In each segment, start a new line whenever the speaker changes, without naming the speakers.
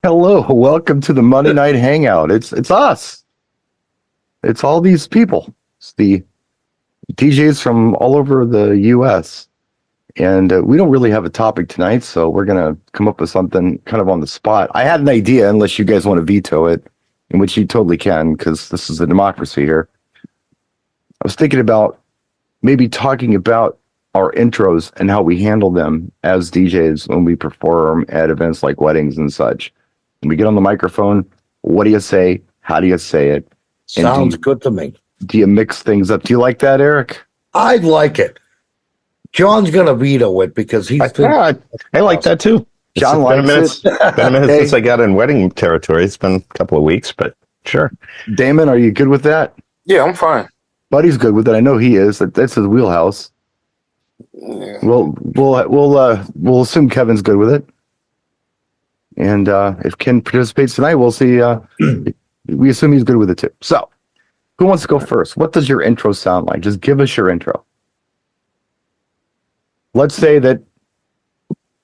Hello, welcome to the Monday Night Hangout. It's us. It's all these people. It's the DJs from all over the U.S. And we don't really have a topic tonight, so we're gonna come up with something kind of on the spot. I had an idea, unless you guys want to veto it, in which you totally can, because this is a democracy here. I was thinking about maybe talking about our intros and how we handle them as DJs when we perform at events like weddings and such. When we get on the microphone, what do you say? How do you say it?
Sounds good to me.
Do you mix things up? Do you like that, Eric?
I like it. John's going to veto it because he's
I like that too.
John likes it.
Been a minute since I got in wedding territory. It's been a couple of weeks, but sure.
Damon, are you good with that?
Yeah, I'm fine.
Buddy's good with it. I know he is. That's his wheelhouse.
Yeah.
We'll assume Kevin's good with it. And if Ken participates tonight, we'll see. We assume he's good with it too. So, who wants to go first? What does your intro sound like? Just give us your intro. Let's say that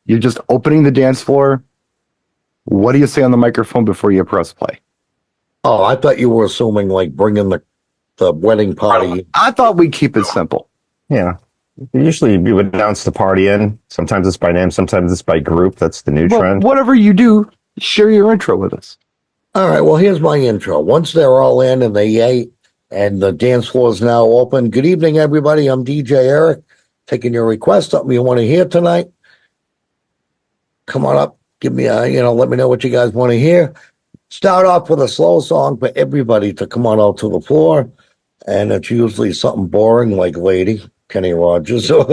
you're just opening the dance floor. What do you say on the microphone before you press play?
Oh, I thought you were assuming like bringing the wedding party.
I thought we'd keep it simple.
Yeah. Usually you would announce the party in. Sometimes it's by name, sometimes it's by group. That's the new trend.
Whatever you do, share your intro with us.
All right, well, here's my intro. Once they're all in and they ate and the dance floor is now open. Good evening, everybody. I'm DJ Eric, taking your request, something you want to hear tonight. Come on up. Give me let me know what you guys want to hear. Start off with a slow song for everybody to come on out to the floor. And it's usually something boring like Lady, Kenny Rogers. And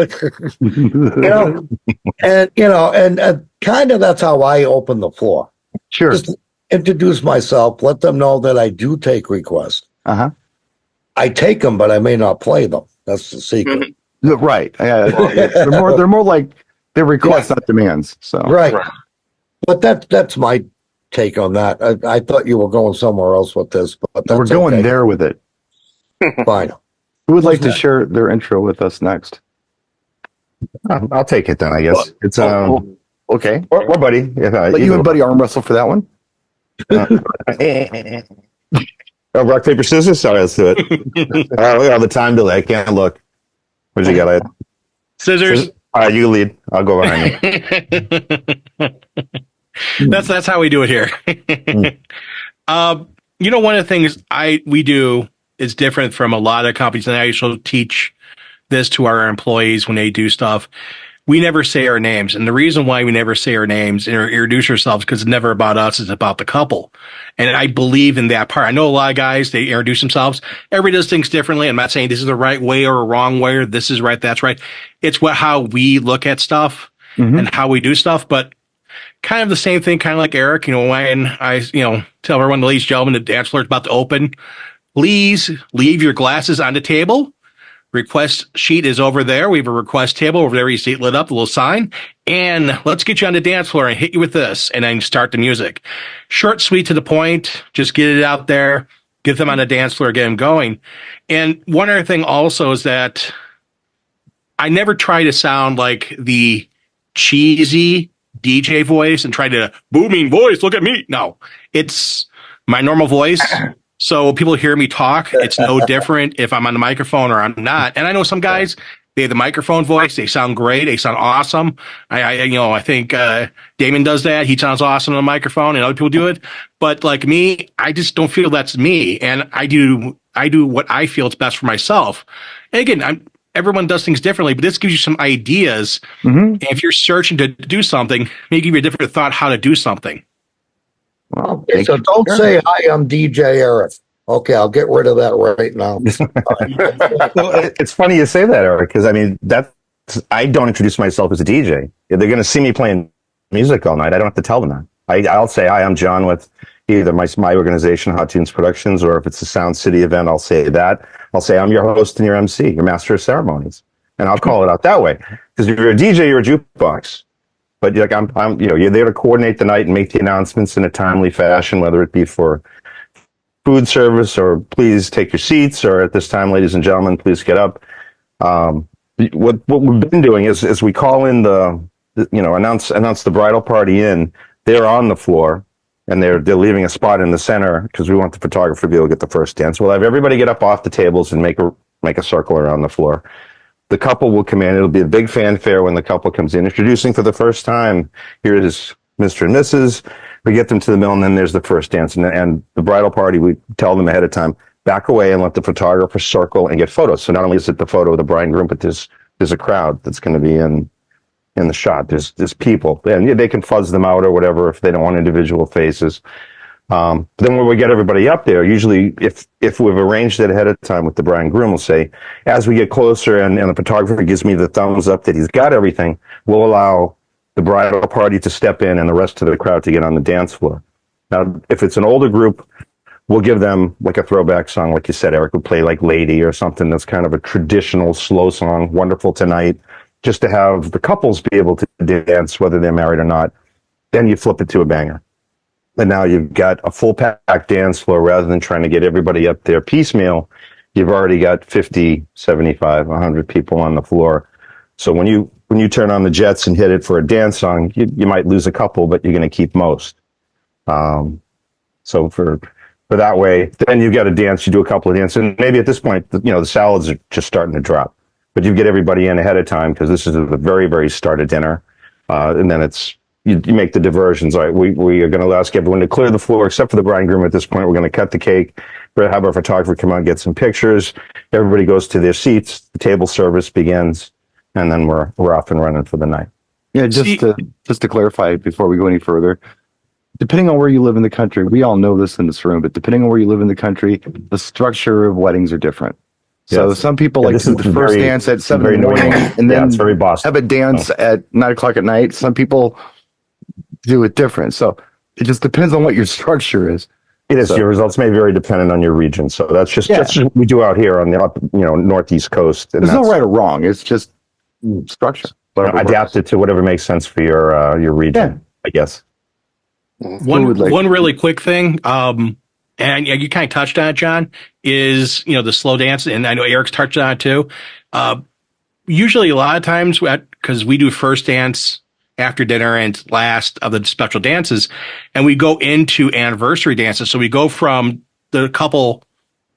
kind of that's how I open the floor.
Sure.
Just introduce myself, let them know that I do take requests.
Uh-huh.
I take them, but I may not play them. That's the secret.
Right. They're more like they're requests, not demands. So
right. But that's my take on that. I thought you were going somewhere else with this, but that's
we're going there with it.
Fine.
Who would like to share their intro with us next?
I'll take it then, I guess. It's
okay.
Or Buddy.
Let you and Buddy arm wrestle for that one.
Rock, paper, scissors? Sorry, let's do it. We have the time delay. I can't look. What did you got?
Scissors.
All right, you lead. I'll go behind you.
That's how we do it here. One of the things we do is different from a lot of companies, and I also teach this to our employees when they do stuff. We never say our names. And the reason why we never say our names and introduce ourselves, because it's never about us, it's about the couple. And I believe in that part. I know a lot of guys, they introduce themselves. Everybody does things differently. I'm not saying this is the right way or a wrong way, or this is right, that's right. It's how we look at stuff and how we do stuff. But kind of the same thing, kind of like Eric, when I, tell everyone, ladies and gentlemen, the dance floor is about to open. Please leave your glasses on the table. Request sheet is over there. We have a request table over there. You see it lit up, a little sign. And let's get you on the dance floor and hit you with this, and then start the music. Short, sweet, to the point. Just get it out there. Get them on the dance floor, get them going. And one other thing also is that I never try to sound like the cheesy DJ voice and try to booming voice. Look at me. No, it's my normal voice. So people hear me talk, it's no different if I'm on the microphone or I'm not. And I know some guys, they have the microphone voice. They sound great. They sound awesome. I think Damon does that. He sounds awesome on the microphone, and other people do it. But like me, I just don't feel that's me. And I do what I feel is best for myself. And again, everyone does things differently, but this gives you some ideas. And if you're searching to do something, maybe give you a different thought how to do something.
Well,
so don't say, hi, I'm DJ Eric. Okay, I'll get rid of that right now.
Well, it's funny you say that, Eric, because I don't introduce myself as a DJ. If they're going to see me playing music all night, I don't have to tell them that. I'll say, hi, I'm John with either my organization, Hot Tunes Productions, or if it's a Sound City event, I'll say that. I'll say, I'm your host and your MC, your master of ceremonies. And I'll call it out that way. Because if you're a DJ, you're a jukebox. But you're there to coordinate the night and make the announcements in a timely fashion, whether it be for food service or please take your seats, or at this time, ladies and gentlemen, please get up. What we've been doing is we call in announce the bridal party in. They're on the floor. and they're leaving a spot in the center because we want the photographer to be able to get the first dance. We'll have everybody get up off the tables and make a circle around the floor. The couple will come in. It'll be a big fanfare when the couple comes in, introducing for the first time. Here is Mr. and Mrs. We get them to the middle, and then there's the first dance. And the bridal party, we tell them ahead of time, back away and let the photographer circle and get photos. So not only is it the photo of the bride and groom, but there's a crowd that's going to be in the shot. There's people, and they can fuzz them out or whatever if they don't want individual faces. But then when we get everybody up there, usually if we've arranged it ahead of time with the bride and groom, we'll say, as we get closer and the photographer gives me the thumbs up that he's got everything, we'll allow the bridal party to step in and the rest of the crowd to get on the dance floor. Now, if it's an older group, we'll give them like a throwback song, like you said, Eric would play like Lady or something that's kind of a traditional slow song, Wonderful Tonight, just to have the couples be able to dance, whether they're married or not. Then you flip it to a banger. And now you've got a full packed dance floor rather than trying to get everybody up there piecemeal. You've already got 50, 75, 100 people on the floor. So when you turn on the jets and hit it for a dance song, you might lose a couple, but you're going to keep most. So for that way, then you got to dance, you do a couple of dances, and maybe at this point, the salads are just starting to drop. But you get everybody in ahead of time because this is the very, very start of dinner. And then you make the diversions. All right, we are going to ask everyone to clear the floor except for the bride and groom at this point. We're going to cut the cake. We're going to have our photographer come out and get some pictures. Everybody goes to their seats. The table service begins, and then we're off and running for the night.
Yeah, just to clarify before we go any further, depending on where you live in the country, we all know this in this room, but depending on where you live in the country, the structure of weddings are different. So some people like to do the first dance at 7 in the morning and then
it's very Boston.
have a dance at 9 o'clock at night. Some people do it different. So it just depends on what your structure is.
It is. Your results may vary depending on your region. So that's just what we do out here on the northeast coast. And
there's no right or wrong. It's just structure.
Adapt it to whatever makes sense for your region, I guess.
One really quick thing, and you kind of touched on it, John, is the slow dance, and I know Eric's touched on it too. Usually, a lot of times, because we do first dance after dinner and last of the special dances, and we go into anniversary dances. So we go from the couple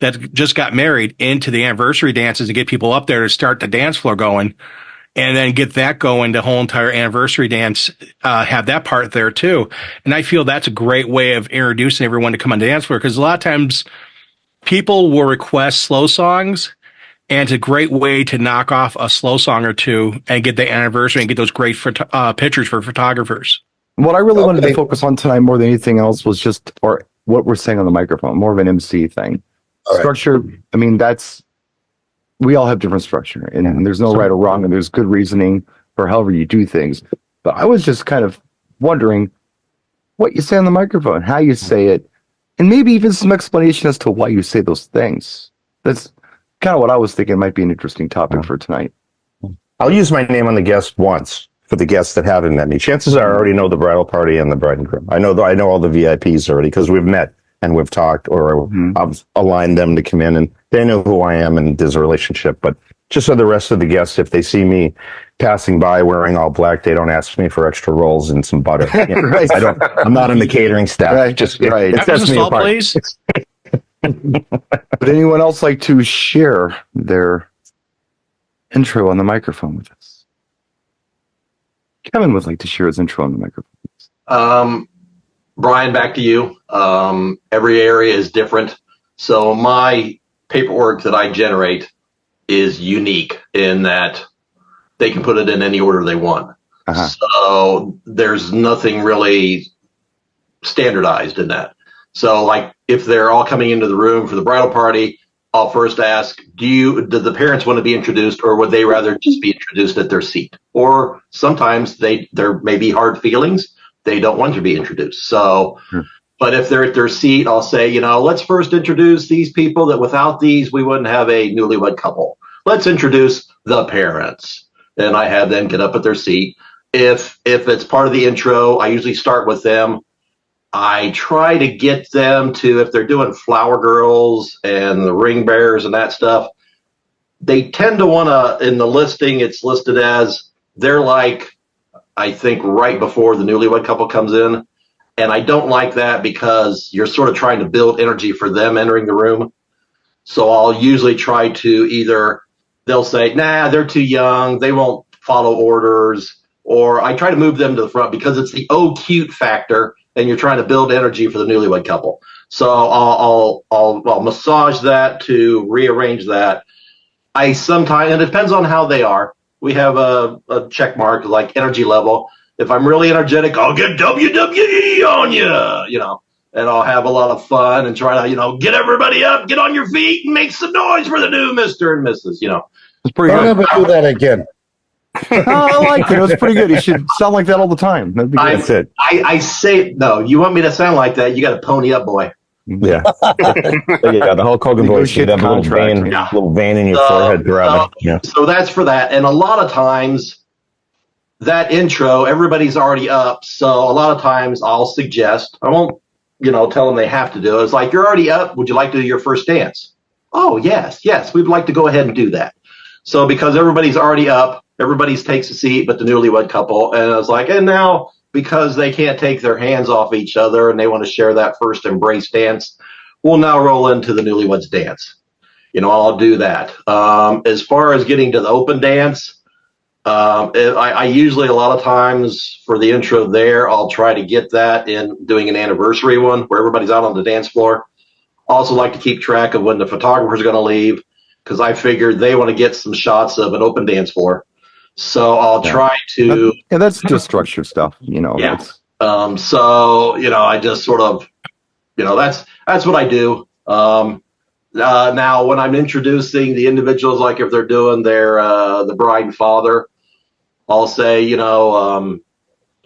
that just got married into the anniversary dances to get people up there to start the dance floor going. And then get that going, the whole entire anniversary dance, have that part there too. And I feel that's a great way of introducing everyone to come on the dance floor, because a lot of times people will request slow songs, and it's a great way to knock off a slow song or two and get the anniversary and get those great pictures for photographers.
What I really wanted to focus on tonight more than anything else was or what we're saying on the microphone, more of an MC thing. Structure, I mean, we all have different structure, and there's no right or wrong, and there's good reasoning for however you do things. But I was just kind of wondering what you say on the microphone, how you say it, and maybe even some explanation as to why you say those things. That's kind of what I was thinking might be an interesting topic for tonight.
I'll use my name on the guest once for the guests that haven't met me. Chances are I already know the bridal party and the bride and groom. I know all the VIPs already because we've met and we've talked, or I've aligned them to come in, and they know who I am, and there's a relationship. But just so the rest of the guests, if they see me passing by wearing all black, they don't ask me for extra rolls and some butter.
Right.
I'm not in the catering staff.
Right.
It sets me apart.
Please.
Would anyone else like to share their intro on the microphone with us? Kevin would like to share his intro on the microphone.
Brian, back to you. Every area is different. So my paperwork that I generate is unique in that they can put it in any order they want. So there's nothing really standardized in that. So like if they're all coming into the room for the bridal party, I'll first ask, do the parents want to be introduced, or would they rather just be introduced at their seat? Or sometimes there may be hard feelings. They don't want to be introduced. So, but if they're at their seat, I'll say, let's first introduce these people that without these, we wouldn't have a newlywed couple. Let's introduce the parents. And I have them get up at their seat. If it's part of the intro, I usually start with them. I try to get them to, if they're doing flower girls and the ring bearers and that stuff, they tend to want to, in the listing, it's listed as they're like, I think right before the newlywed couple comes in, And I don't like that because you're sort of trying to build energy for them entering the room. So I'll usually try to either they'll say, nah, they're too young, they won't follow orders, or I try to move them to the front because it's the oh cute factor, and you're trying to build energy for the newlywed couple. So I'll massage that to rearrange that. I sometimes, and it depends on how they are. We have a check mark like energy level. If I'm really energetic, I'll get WWE on you, and I'll have a lot of fun and try to, get everybody up, get on your feet, and make some noise for the new Mr. and Mrs.
It's pretty
Don't
good.
ever do that again.
Oh, I like it. It was pretty good. You should sound like that all the time. That'd be good.
That's it.
I say, no, you want me to sound like that, you got to pony up, boy.
Yeah. Yeah, the Hulk Hogan voice, you have a little vein in your forehead throughout.
So that's for that. And a lot of times, that intro, everybody's already up. So a lot of times I'll suggest, I won't, tell them they have to do it. It's like, you're already up. Would you like to do your first dance? Oh, yes, we'd like to go ahead and do that. So because everybody's already up, everybody takes a seat, but the newlywed couple. And I was like, and now because they can't take their hands off each other and they want to share that first embrace dance, we'll now roll into the newlyweds dance. I'll do that. As far as getting to the open dance, I usually a lot of times for the intro there, I'll try to get that in doing an anniversary one where everybody's out on the dance floor. Also like to keep track of when the photographer's going to leave because I figured they want to get some shots of an open dance floor. So I'll try to.
That's just structured stuff,
Yeah. So, I just sort of, that's what I do. Now, when I'm introducing the individuals, like if they're doing their the bride and father, I'll say,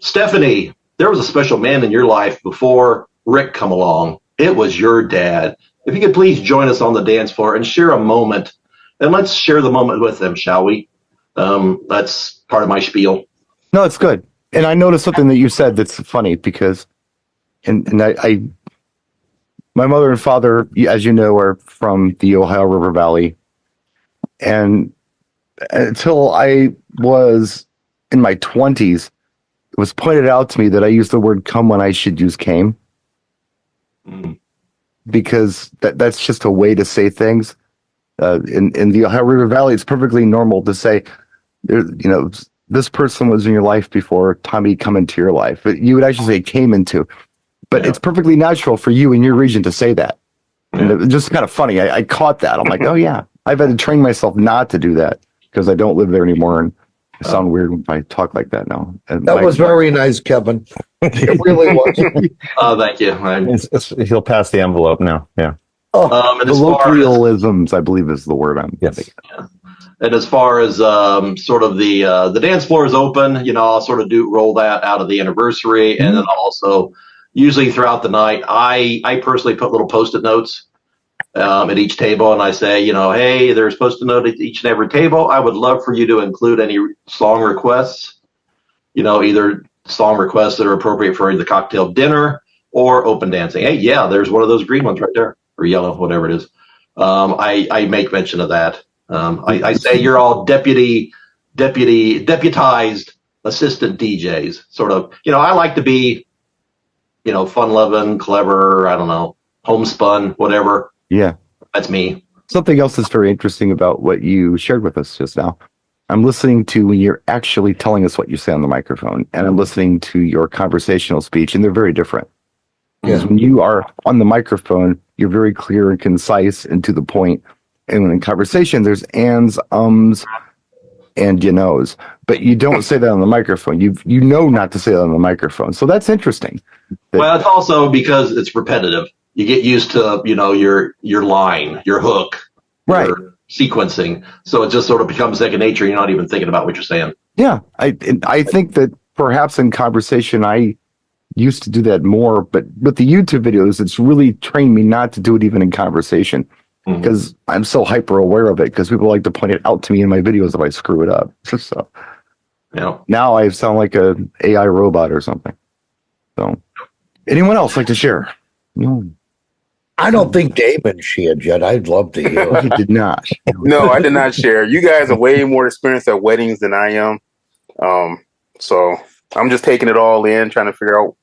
Stephanie, there was a special man in your life before Rick come along. It was your dad. If you could please join us on the dance floor and share a moment, and let's share the moment with them, shall we? That's part of my spiel.
No, it's good. And I noticed something that you said that's funny because, and I my mother and father, as you know, are from the Ohio River Valley. And until I was in my 20s, it was pointed out to me that I used the word come when I should use came. Because that's just a way to say things. In the Ohio River Valley, it's perfectly normal to say, this person was in your life before Tommy come into your life. But you would actually say came into. But it's perfectly natural for you in your region to say that. And it was just kind of funny. I caught that. I'm like, oh, yeah. I've had to train myself not to do that because I don't live there anymore. And I sound weird when I talk like that now. And
that was very nice, Kevin. It really was.
Oh, thank you.
He'll pass the envelope now. Yeah.
Colloquialisms, I believe, is the word I'm thinking.
Yeah. And as far as sort of the dance floor is open, I'll sort of roll that out of the anniversary. And then I'll also, usually throughout the night, I personally put little Post-it notes at each table. And I say, hey, there's Post-it note at each and every table. I would love for you to include any song requests, either song requests that are appropriate for the cocktail dinner or open dancing. Hey, yeah, there's one of those green ones right there, or yellow, whatever it is. I make mention of that. I say you're all deputized assistant DJs, sort of. I like to be, fun-loving, clever, I don't know, homespun, whatever.
Yeah.
That's me.
Something else that's very interesting about what you shared with us just now. I'm listening to when you're actually telling us what you say on the microphone, and I'm listening to your conversational speech, and they're very different. Because when you are on the microphone, you're very clear and concise and to the point. And when in conversation, there's ands, ums, and you knows. But you don't say that on the microphone. You know not to say that on the microphone. So that's interesting.
Well, it's also because it's repetitive. You get used to, your line, your hook,
right,
your sequencing. So it just sort of becomes second nature. You're not even thinking about what you're saying.
Yeah, I think that perhaps in conversation, I used to do that more. But with the YouTube videos, it's really trained me not to do it even in conversation. Because I'm so hyper aware of it because people like to point it out to me in my videos if I screw it up. So now I sound like an AI robot or something. So anyone else like to share? No.
I don't think Damon shared yet. I'd love to hear.
He did not.
No, I did not share. You guys are way more experienced at weddings than I am. So I'm just taking it all in, trying to figure out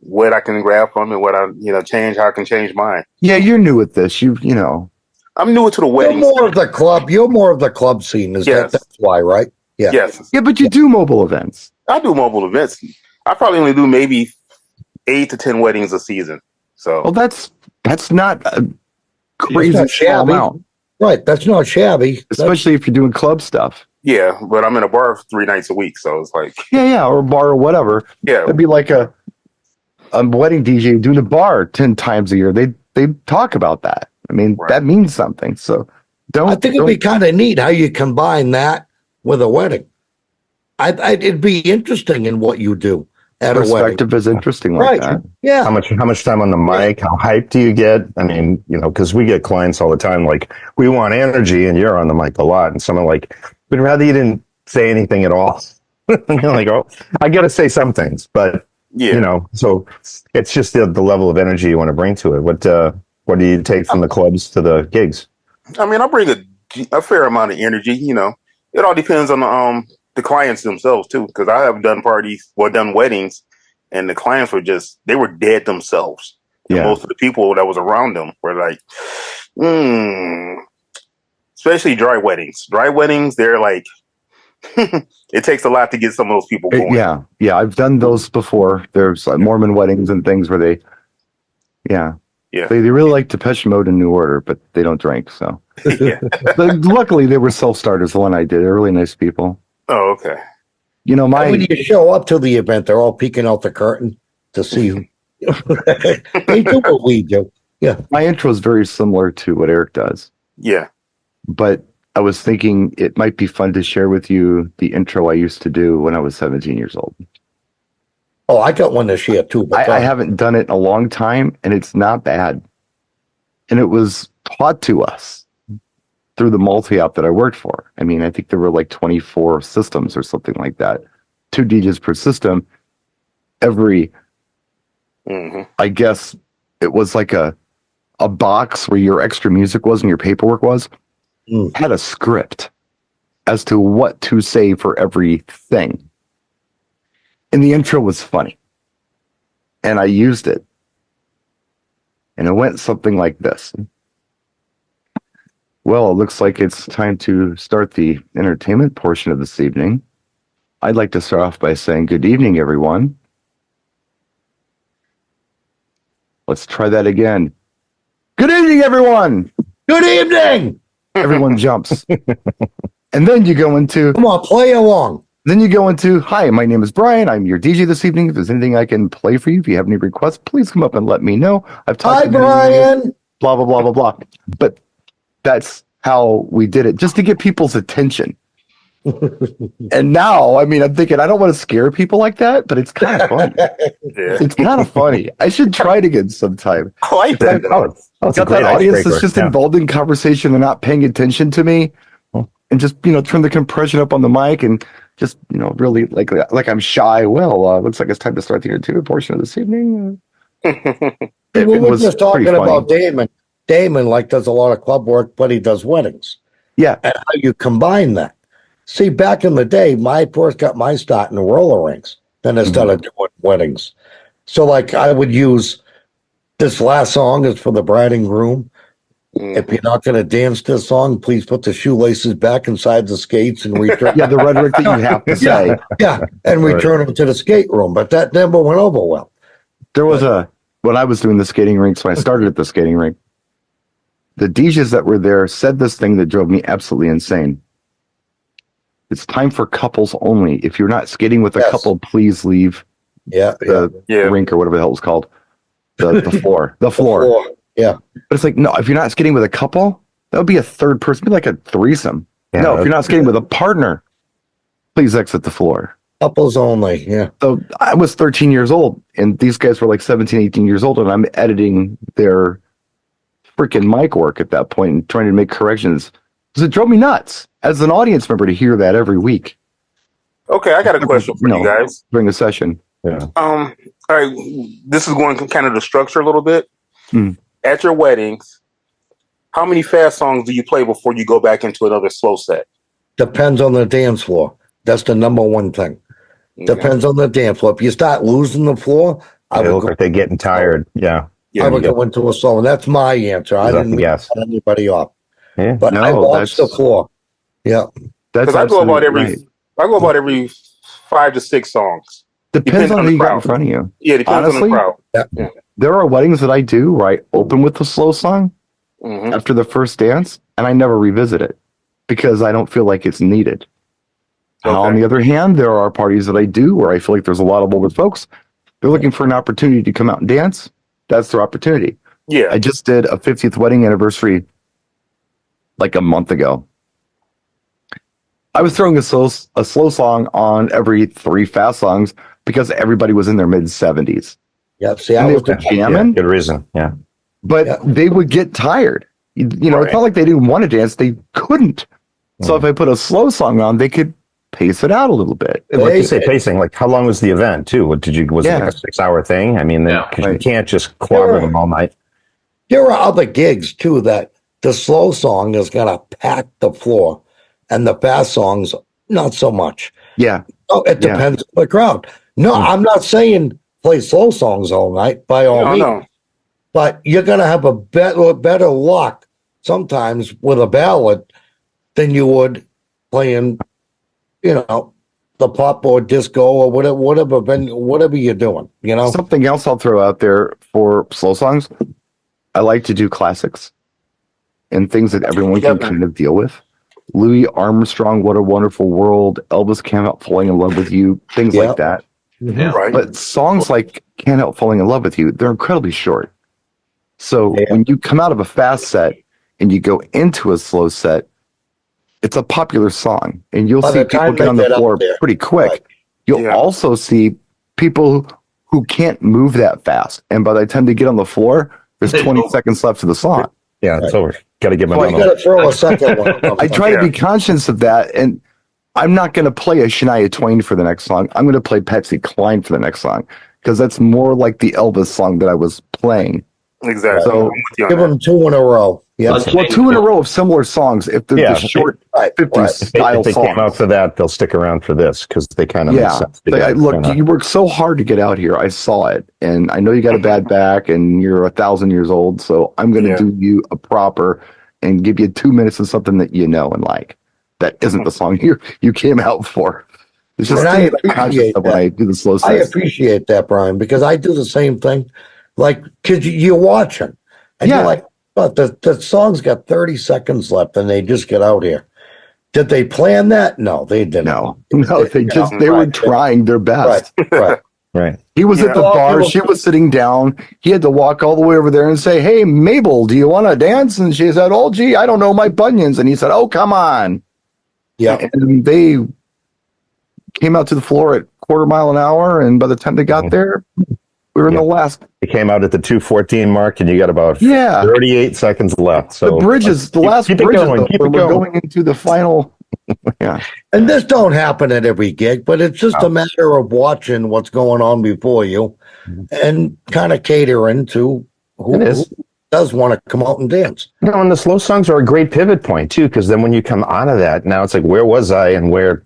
what I can grab from it, what I change, how I can change mine.
Yeah, you're new at this. You know.
I'm new to the
You're
wedding.
more of the club. You're more of the club scene.
Yes.
That's why, right? Yeah.
Yes.
Yeah, but you do mobile events.
I do mobile events. I probably only do maybe 8 to 10 weddings a season. So
Well, that's not a
It's
crazy
not
small
shabby.
amount,
Right. That's not shabby.
especially if you're doing club stuff.
yeah, but I'm in a bar 3 nights a week, so it's like
Yeah, or a bar or whatever.
yeah,
It'd be like a wedding DJ doing a bar 10 times a year. They talk about that. I mean,
Right.
that means something. So
I think it'd be kind of neat how you combine that with a wedding. It'd be interesting in what you do at a wedding.
perspective is interesting like
Right.
that.
Yeah.
How much time on the mic? How hyped do you get? I mean, because we get clients all the time like, we want energy, and you're on the mic a lot, and someone like, we'd rather you didn't say anything at all. You're like, oh, I got to say some things, but
yeah.
so it's just the level of energy you want to bring to it. What do you take from the clubs to the gigs?
I mean, I bring a fair amount of energy. It all depends on the clients themselves too, because I have done done weddings, and the clients they were dead themselves. And
Yeah.
most of the people that was around them were like, especially dry weddings. Dry weddings, they're like, it takes a lot to get some of those people going.
Yeah, I've done those before. There's like Mormon weddings and things where they really like Depeche Mode and New Order, but they don't drink. So,
Yeah.
but luckily they were self-starters. The one I did, they're really nice people.
Oh, okay.
And when you show up to the event, they're all peeking out the curtain to see who. They do what we do. Yeah.
My intro is very similar to what Eric does,
Yeah.
but I was thinking it might be fun to share with you the intro I used to do when I was 17 years old.
Oh, I got one this year too. But
I haven't done it in a long time, and it's not bad. And it was taught to us through the multi-op that I worked for. I mean, I think there were like 24 systems or something like that. 2 DJs per system. Every, I guess it was like a box where your extra music was and your paperwork was, had a script as to what to say for everything. And the intro was funny. And I used it. And it went something like this. Well, it looks like it's time to start the entertainment portion of this evening. I'd like to start off by saying good evening, everyone. Let's try that again. Good evening, everyone.
Good evening.
Everyone jumps. And then you go into,
Come on, play along.
then you go into, hi, my name is Brian. I'm your DJ this evening. If there's anything I can play for you, if you have any requests, please come up and let me know. I've talked
Hi,
to many of you.
Brian.
Blah, blah, blah, blah, blah. But that's how we did it, just to get people's attention. And now, I mean, I'm thinking, I don't want to scare people like that, but it's kind of funny.
Yeah.
It's kind of funny. I should try it again sometime.
I like that.
That's
Got that audience that's just involved in conversation and not paying attention to me, and just turn the compression up on the mic and just really like I'm shy. Well, looks like it's time to start the entertainment portion of this evening.
We were
was
just talking
pretty funny.
about Damon. Damon does a lot of club work, but he does weddings.
Yeah,
And how you combine that. See, back in the day, my first got my start in roller rinks. Then I started doing weddings. So I would use this last song is for the bride and groom. If you're not going to dance this song, please put the shoelaces back inside the skates and return.
yeah, the rhetoric that you have to say.
And return them to the skate room. But that never went over well.
There was when I was doing the skating rinks, when I started at the skating rink, the DJs that were there said this thing that drove me absolutely insane. It's time for couples only. If you're not skating with a couple, please leave the rink or whatever the hell it's called. The floor. The floor.
Yeah.
But it's like, no, if you're not skating with a couple, that would be a third person, be like a threesome.
Yeah,
no, if you're not skating with a partner, please exit the floor.
Couples only. Yeah.
So I was 13 years old, and these guys were like 17, 18 years old, and I'm editing their freaking mic work at that point and trying to make corrections. Because it drove me nuts as an audience member to hear that every week.
Okay, I got a question for you guys
during a session.
Yeah.
All right, this is going kind of the structure a little bit. At your weddings, how many fast songs do you play before you go back into another slow set?
Depends on the dance floor. That's the number one thing.
Okay.
Depends on the dance floor. If you start losing the floor, I
They
would
look
go,
like they're getting tired. Yeah.
I would go into a slow, and that's my answer. I didn't mean to
Yes.
cut anybody off,
Yeah.
but I
No,
watched the floor. Yeah,
that's
Because I go about
absolutely right.
I go about every 5 to 6 songs.
Depends on who
the
you got in
crowd.
front of you.
Yeah, depends on the
Honestly,
crowd.
yeah.
there are weddings that I do where I open with the slow song
Mhm.
after the first dance, and I never revisit it because I don't feel like it's needed. And on
Okay.
the other hand, there are parties that I do where I feel like there's a lot of older folks. They're looking for an opportunity to come out and dance. That's their opportunity.
Yeah.
I just did a 50th wedding anniversary like a month ago. I was throwing a slow song on every 3 fast songs because everybody was in their mid 70s.
Yeah, see, I
And they
was
were jamming,
Good reason. Yeah.
but
Yeah.
they would get tired. You know, it's
Right.
not like they didn't want to dance; they couldn't. So if I put a slow song on, they could pace it out a little bit.
Like you say, pacing. Like, how long was the event too? What did you? Was it
Yeah.
like a 6-hour thing? I mean,
Yeah.
because you
Right.
can't just clobber
Sure.
them all night.
There are other gigs too that the slow song is gonna pack the floor, and the fast songs not so much.
Yeah,
Oh, it
Yeah.
depends on the crowd. No, I'm not saying play slow songs all night by all
No,
means,
no.
but you're gonna have a better luck sometimes with a ballad than you would playing, you know, the pop or disco or whatever you're doing. You know,
something else I'll throw out there for slow songs. I like to do classics and things that everyone can
Definitely.
kind of deal with. Louis Armstrong, What a Wonderful World. Elvis, Can't Help Falling in Love with You. Things
Yeah.
like that.
Yeah.
Right.
But songs like Can't Help Falling in Love with You, they're incredibly short. So
Yeah.
when you come out of a fast set and you go into a slow set, it's a popular song. And you'll
By
see
the
people
time
get
they
on the
get up
floor
there.
pretty quick.
Right.
You'll
Yeah.
also see people who can't move that fast. And by the time they get on the floor, there's
They
20
go.
seconds left of the song.
Yeah, it's over. Got to give them
Well,
you
another.
got to throw a second one.
I try to be conscious of that. And I'm not going to play a Shania Twain for the next song. I'm going to play Patsy Cline for the next song because that's more like the Elvis song that I was playing.
Exactly.
So,
I'm with you on
Give
that.
them 2 in a row. Yeah,
Well, 2 in a row of similar songs. If they're
Yeah.
the short
right,
50s
right.
If they,
style
if they came out
songs.
for that, they'll stick around for this because they kind of make
Yeah.
sense.
Look, you worked so hard to get out here. I saw it. And I know you got a bad back and you're 1,000 years old. So I'm going to
Yeah.
do you a proper and give you 2 minutes of something that you know and like. That isn't the song you came out for. It's just
And I
things I'm conscious
appreciate
of when
that.
I do the slow
I
sets.
appreciate that, Brian, because I do the same thing. Like, because you're watching, and
Yeah.
you're like, but the song's got 30 seconds left, and they just get out here. Did they plan that? No, they didn't.
No, they
You
just
know,
they were
right.
trying their best.
Right, right.
Right.
He was
Yeah.
at the
Well,
bar,
people-
she was sitting down. He had to walk all the way over there and say, "Hey, Mabel, do you want to dance?" And she said, "Oh, gee, I don't know my bunions." And he said, "Oh, come on."
Yeah,
And they came out to the floor at quarter mile an hour, and by the time they got
Mhm.
there, we were in
Yeah.
the last.
It came out at the 2:14 mark, and you got about
Yeah,
38 seconds left. So
the bridges, the
keep-
last
keep it
bridges,
going, keep
we're
it going.
going into the final. Yeah,
and this don't happen at every gig, but it's just
No.
a matter of watching what's going on before you, and kind of catering to who,
It is.
who does want to come out and dance.
You know, and the slow songs are a great pivot point too, because then when you come out of that, now it's like, where was I and where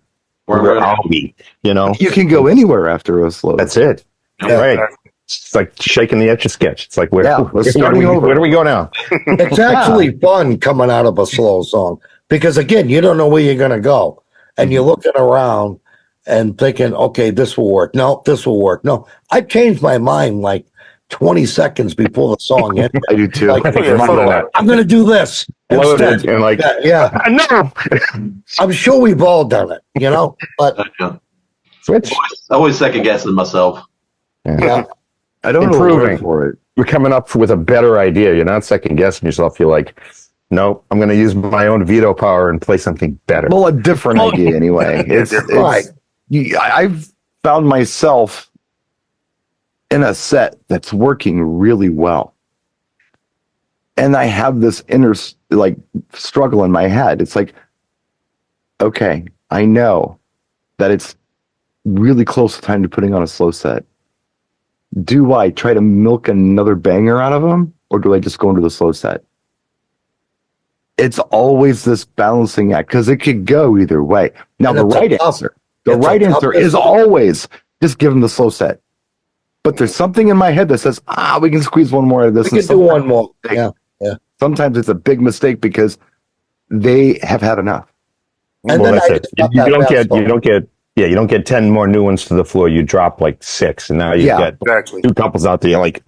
are we? You know,
you can go anywhere after a slow.
that's it.
Yeah.
Right. It's like shaking the etch a sketch. It's like, where,
Yeah, we're starting over.
where do we go now?
It's actually fun coming out of a slow song because again, you don't know where you're gonna go, and you're looking around and thinking, okay, this will work. No, this will work. No, I changed my mind like 20 seconds before the song ended.
I do too.
Like,
I think
Yeah,
we're
so do
doing
I.
that.
I'm gonna do this
Loaded
instead.
and like,
Yeah,
no,
I'm sure we've all done it, you know. But
Yeah.
switch.
Always second guessing myself.
yeah,
I don't know
Improving.
the word for it.
You're coming up with a better idea. You're not second guessing yourself. You're like, no, I'm going to use my own veto power and play something better.
Well, a different idea anyway. It's
Right.
I've found myself in a set that's working really well, and I have this inner like struggle in my head. It's like, okay, I know that it's really close to time to putting on a slow set. Do I try to milk another banger out of them, or do I just go into the slow set? It's always this balancing act because it could go either way. Now,
And
the
it's a
right
tough-
answer, the
it's a
right
tough
answer is
decision.
always just give them the slow set. but there's something in my head that says, we can squeeze one more out of this.
We can do one more. Yeah.
Sometimes it's a big mistake because they have had enough.
And
Well,
then
that's
I
it.
just
You,
got
you
that
don't
fast
get,
song.
you don't get 10 more new ones to the floor. You drop like 6, and now you
Yeah,
get
Exactly.
2 couples out there. You're like,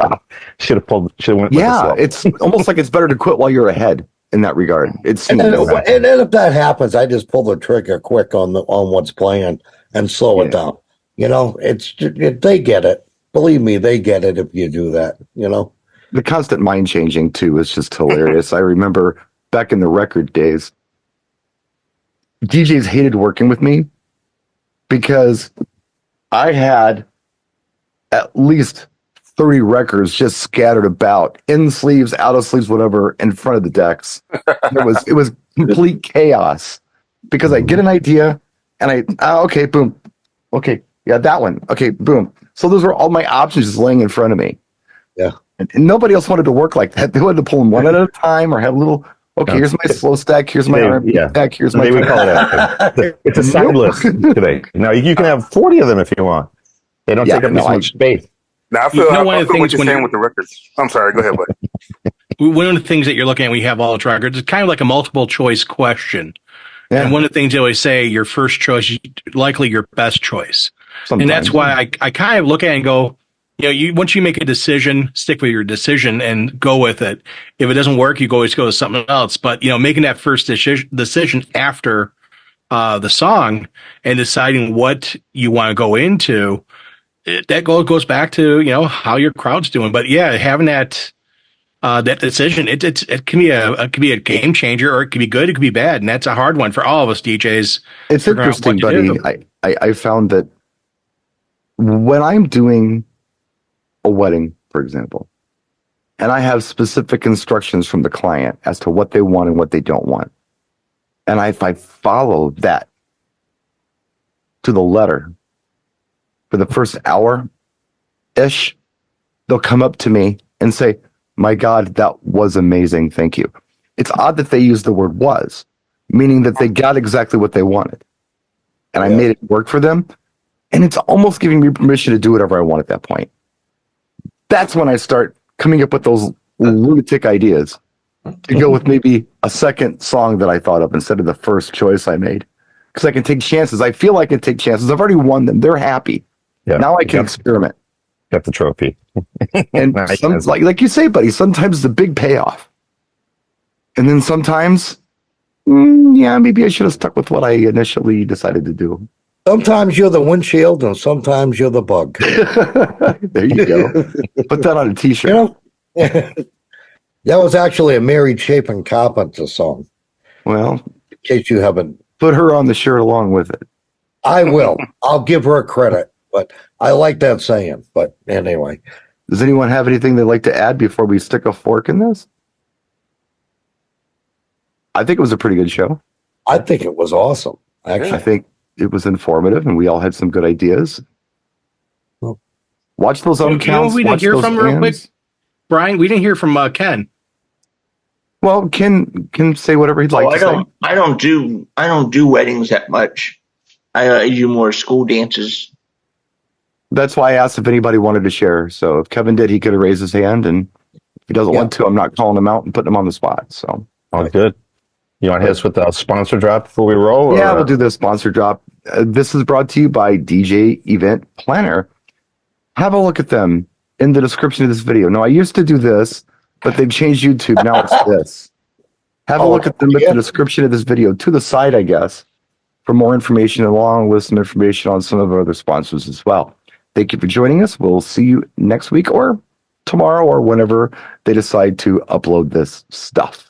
should have went with the
Yeah,
flow.
it's almost like it's better to quit while you're ahead in that regard. It's
And then if that happens, I just pull the trigger quick on what's playing and slow it down. You know, they get it. Believe me, they get it if you do that. You know,
the constant mind changing too is just hilarious. I remember back in the record days, DJs hated working with me because I had at least 30 records just scattered about, in sleeves, out of sleeves, whatever, in front of the decks. It was complete chaos because I get an idea and okay, boom. Okay, yeah, that one. Okay, boom. So those were all my options just laying in front of me.
Yeah.
And nobody else wanted to work like that. They wanted to pull them one at a time or have a little, here's my slow stack, here's my R&B stack, here's my...
They would call it it's a side list today. Now, you can have 40 of them if you want. They don't take up as much space.
Now, I feel,
You know, one
I
of the
feel what
things
you're
when
saying
you're-
with the records. I'm sorry, go ahead, buddy.
One of the things that you're looking at, we have all the records. It's kind of like a multiple choice question.
Yeah.
And one of the things they always say, your first choice is likely your best choice.
Sometimes.
And that's why I kind of look at it and go, once you make a decision, stick with your decision and go with it. If it doesn't work, you always go to something else. But, making that first decision after the song and deciding what you want to go into, that goes back to, how your crowd's doing. But yeah, having that decision, it can be a game changer, or it can be good, it could be bad. And that's a hard one for all of us DJs.
It's interesting, buddy. I found that when I'm doing a wedding, for example, and I have specific instructions from the client as to what they want and what they don't want, and if I follow that to the letter for the first hour-ish, they'll come up to me and say, my God, that was amazing. Thank you. It's odd that they use the word was, meaning that they got exactly what they wanted. And I made it work for them. And it's almost giving me permission to do whatever I want at that point. That's when I start coming up with those lunatic ideas to go with maybe a second song that I thought of instead of the first choice I made. Because I can take chances. I feel I can take chances. I've already won them. They're happy. Yeah. Now I can experiment.
Got the trophy.
And like you say, buddy, sometimes it's a big payoff. And then sometimes, maybe I should have stuck with what I initially decided to do.
Sometimes you're the windshield and sometimes you're the bug.
There you go. Put that on a t-shirt.
That was actually a Mary Chapin Carpenter song.
Well,
in case you haven't.
Put her on the shirt along with it.
I will. I'll give her credit, but I like that saying. But anyway.
Does anyone have anything they'd like to add before we stick a fork in this? I think it was a pretty good show.
I think it was awesome. Actually,
I think it was informative, and we all had some good ideas. Watch those counts.
We didn't hear from real quick, Brian. We didn't hear from Ken.
Well, Ken can say whatever he'd like to say.
I don't do weddings that much. I do more school dances.
That's why I asked if anybody wanted to share. So if Kevin did, he could have raised his hand, and if he doesn't want to, I'm not calling him out and putting him on the spot. So
all good. You want to hit us with the sponsor drop before we roll?
Yeah, we'll do the sponsor drop. This is brought to you by DJ Event Planner. Have a look at them in the description of this video. Now, I used to do this, but they've changed YouTube. Now it's this. Have a look at them in the description of this video, to the side, I guess, for more information, along with some information on some of our other sponsors as well. Thank you for joining us. We'll see you next week or tomorrow or whenever they decide to upload this stuff.